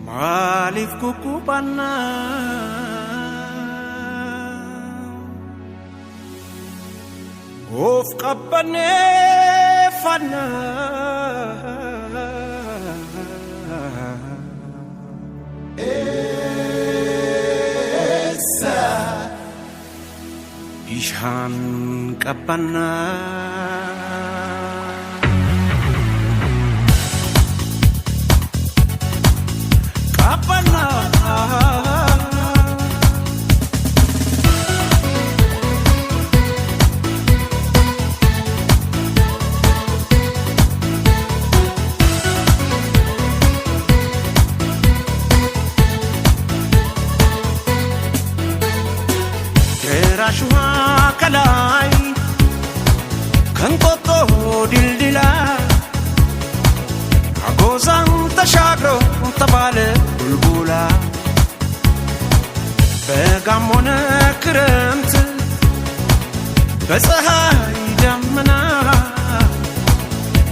Malif kukupana of qabane fana esa ishan qabana Rashwa kalai kankoto dildila agozan tashagro tabale bulbula begamone ክረምት በፀሐይ ደመና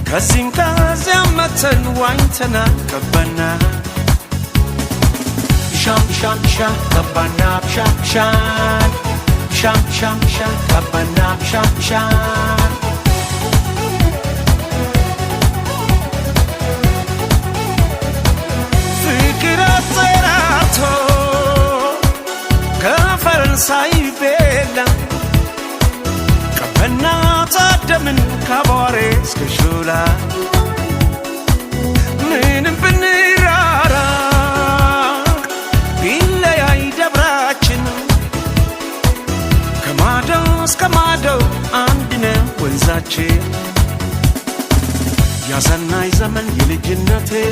ከዚህም ከዚያም መተን ዋኝተና ቀበና ሻም ሻም ሻም ቀበና ሻም ሻም Sham sham sham kabana sham sham Fikra terato Kafaransaay bela Kabana tadamin kabare skashula Minim binirara Billay dabrachin Kamado andine wenzache Yazanay zaman yelijinnate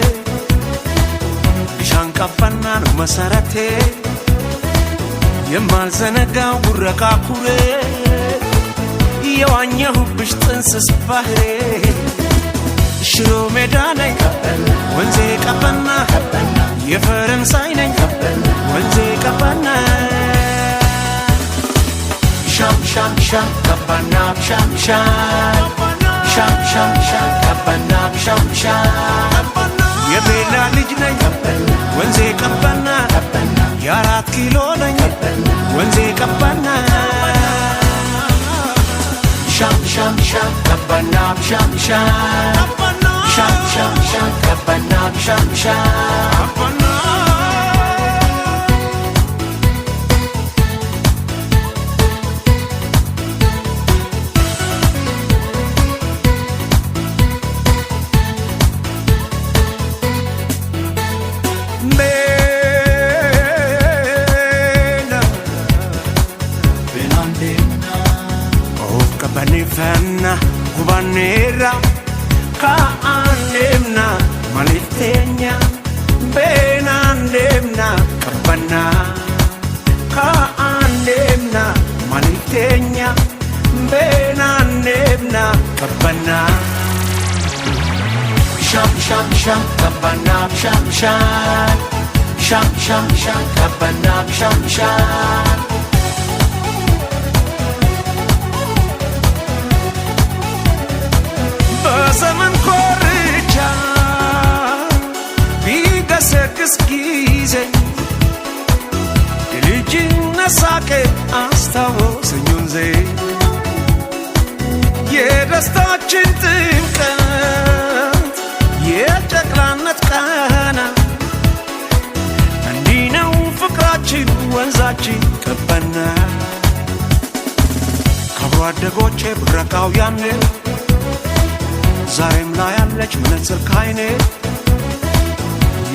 Bishan qabana no masarate Yemal zanagaw buraka kure Yawanyahubish ጥንስስ ባህሬ ሽሮ ሜዳ ነኝ ወንዜ ቀበና የፈረንሳይ ነኝ ወንዜ ቀበና Sham sham sham kabana sham sham Sham sham sham kabana sham sham Yebela ልጅ ነኝ ወንዜ ቀበና የ4 ኪሎ ነኝ ወንዜ ቀበና Sham sham sham kabana sham sham Sham sham sham kabana sham sham Banifana kubanera kaandemna malitenya benandemna kabana kaandemna malitenya benandemna kabana Sham sham sham kabana sham sham Sham sham sham kabana sham sham Zaman korja bigasakis gize Ilijina sake astawosnyunze Yedastachin timkat Yechaklanat kana Andinaw ፍቅራችን ወንዛችን ቀበና ከብሮ አደጎቼ ብረቃው ያኔ ዛሬም ላይ ያለች መነጽር ካይኔ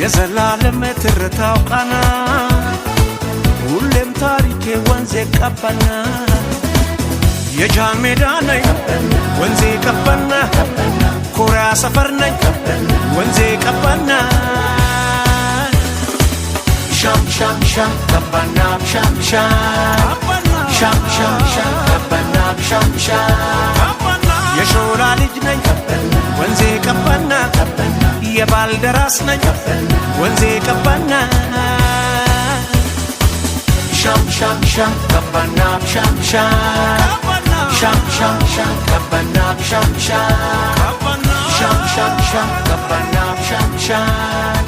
የዘላለም ትርታው ቃና ሁሌም ታሪኬ ወንዜ ቀበና የጃን ሜዳ ነኝ ወንዜ ቀበና ኮሪያ ሰፈር ነኝ ወንዜ ቀበና Sham sham sham kabana sham sham Sham sham sham kabana sham sham የሾላ ልጅ ነኝ ወንዜ ቀበና የባልደራስ ነኝ ወንዜ ቀበና sham sham kabanam sham sham sham sham sham kabanam sham sham sham sham sham kabanam sham sham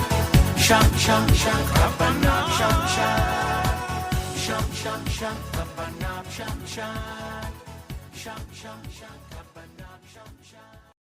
sham sham sham kabanam sham sham sham sham sham kabanam sham sham sham sham sham kabanam sham sham